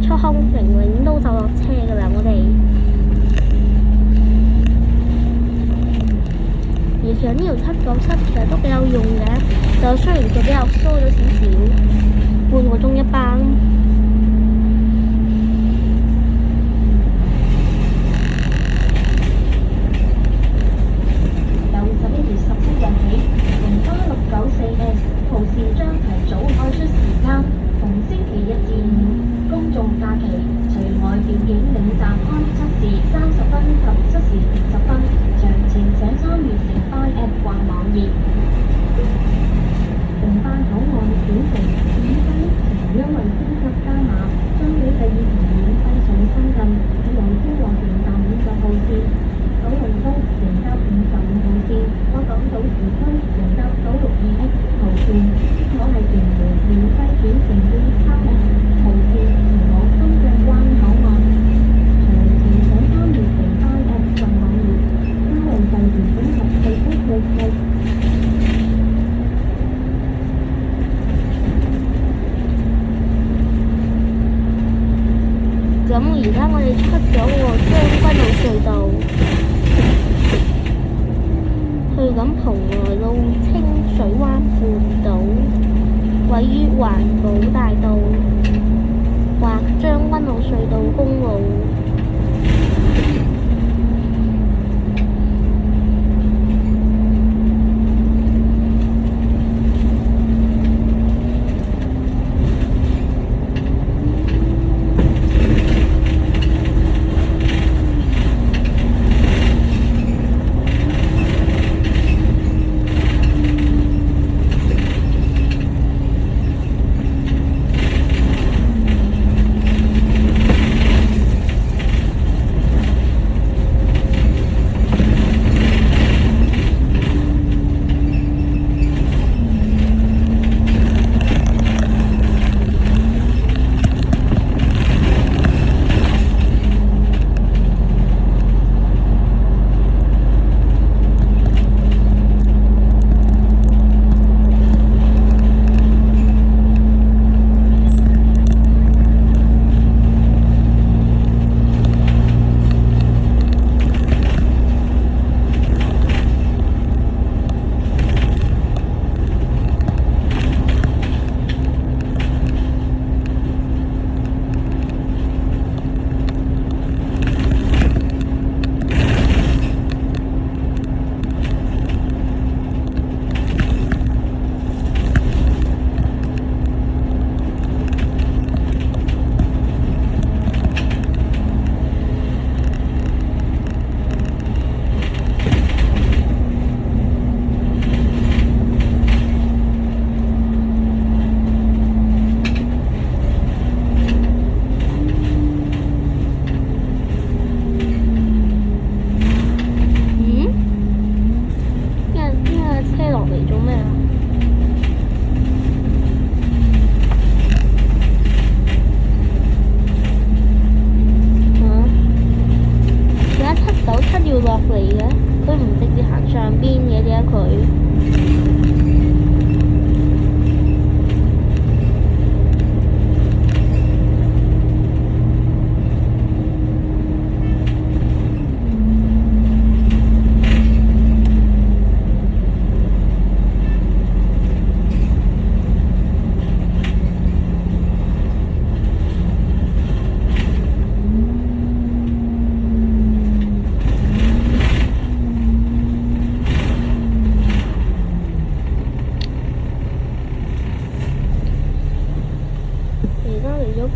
出康寧永都就落車㗎啦，我哋。而其實呢條797其實都幾有用嘅，就雖然佢比較疏咗少少，半個鐘一班。由11月17日起，龍巴694S 號線將提早開出時間，逢星期1至5公眾假期，除外調景嶺站開7時30分及7時50分，詳情請參閱城巴 App 或網頁。城巴口岸小城免費車程優惠升級加碼，相比第2期免費上深圳，只有超過平站50號線，九龍東乘搭55號線或港島市區乘搭962X 號線，可係屯門免費轉乘131號線前往深圳灣口岸。詳情請參閱城巴 App 或網頁。優惠細節請及4X。咁而家我哋出咗個將軍澳隧道，去緊蓬萊路清水灣半島，位於環保大道或將軍澳隧道公路。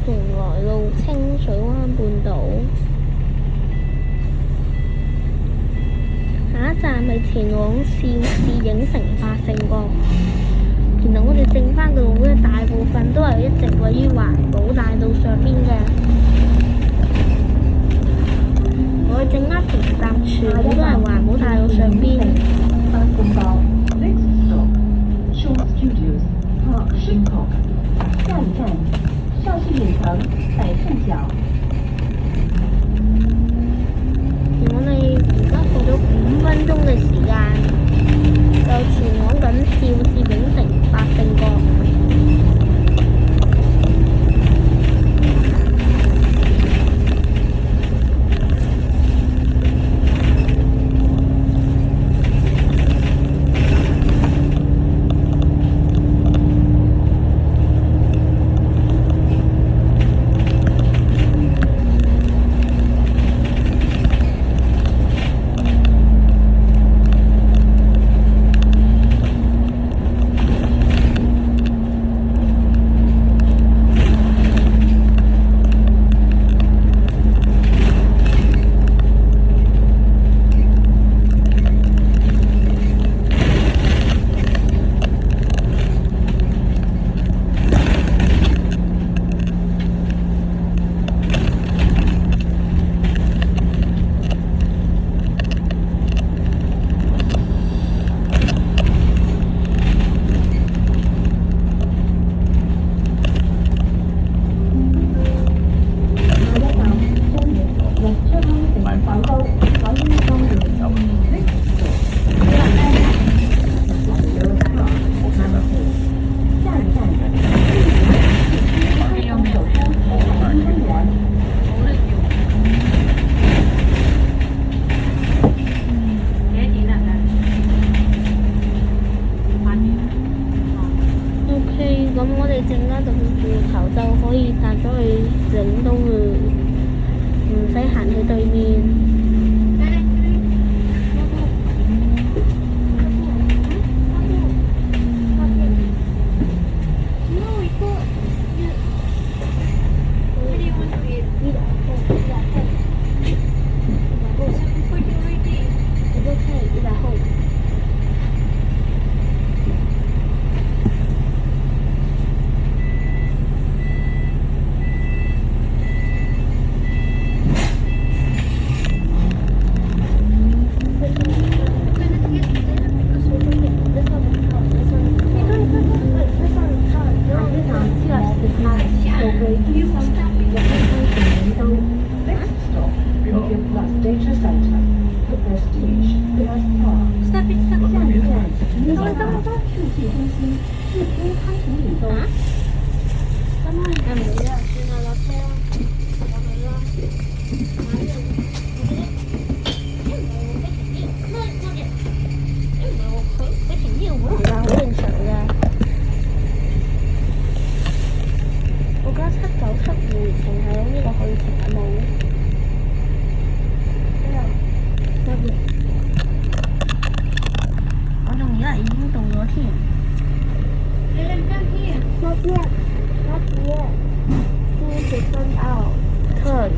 蓬萊路清水灣半島，下一站係前往邵氏影城百勝角。然後我哋剩翻嘅路咧，大部分都係一直位於環保大道上邊嘅。我哋剩翻停站全部都係環保大道上邊。百勝角 Next stop Shaw Studios Park Shinpok 下一站邵氏影城百勝角。我哋而家過咗5分鐘嘅時間，就前往緊邵氏影城百勝角。turn out。turn。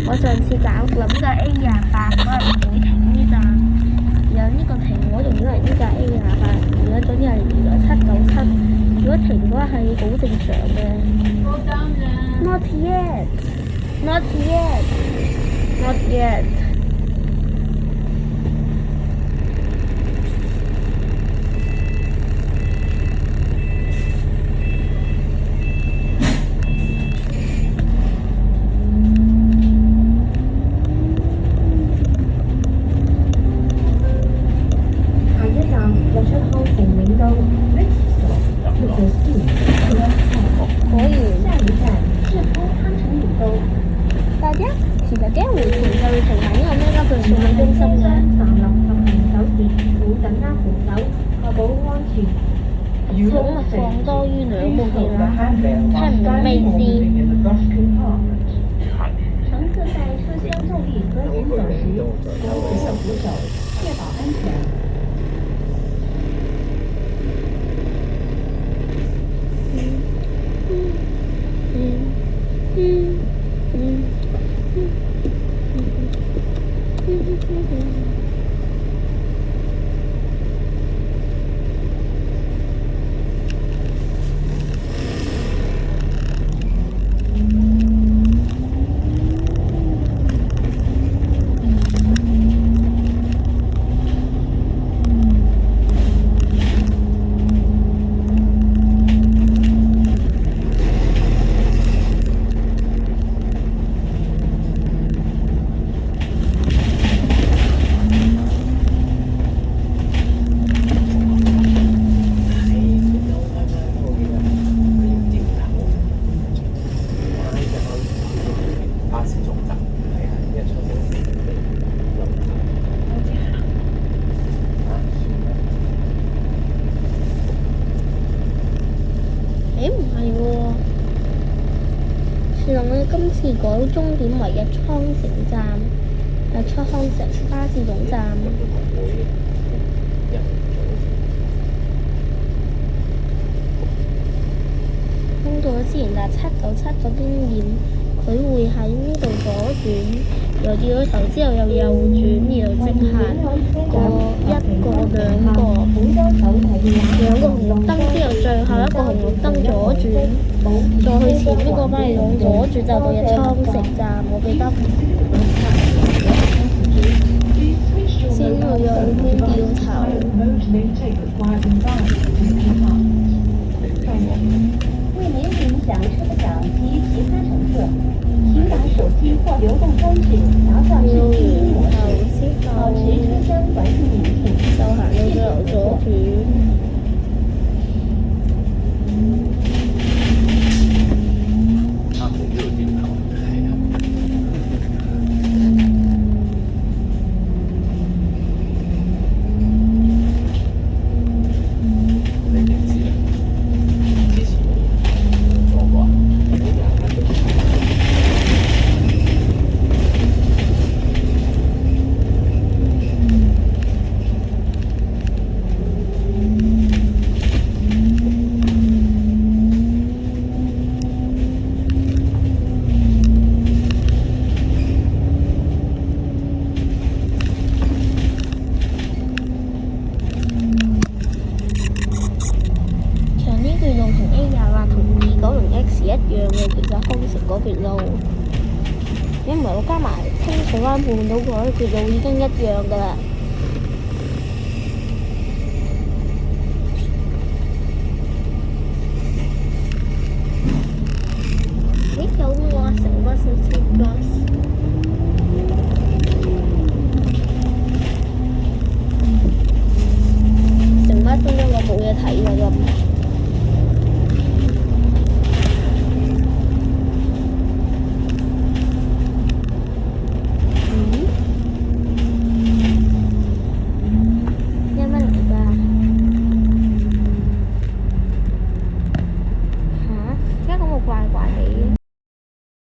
我上次諗嘅 A28嗰陣唔會停呢站，然後呢個停我仲以為呢架 A28，而家總之係797。如果停嘅話係好正常嘅。我當然。Not yet, not yet, not yet。大家其實幾回程就會停喺呢個咩家具數碼中心嘅。站立10名手持，會緊握扶手，確保安全。請勿放多於2部電話，聽唔明咩意思？乘客在車廂站立和行走時，多扶手扶手，確保安全。今次改終點為日倉城站，日倉城巴士總站。根據我之前搭797嘅經驗，佢會喺呢度左轉，又掉咗頭之後又右轉，然後直行過兩個紅綠燈之後，最後一個紅綠燈左轉，再去前一個巴士總左轉就到日倉城站。我記得先去右邊掉頭。為免影響車長及其他乘客，請把手機或流動裝置調校至靜音模式，保持車廂環境寧靜。就行到最後左轉。一樣嘅，其實康城嗰條路，因為我加埋清水灣半島嗰條路已經一樣㗎啦。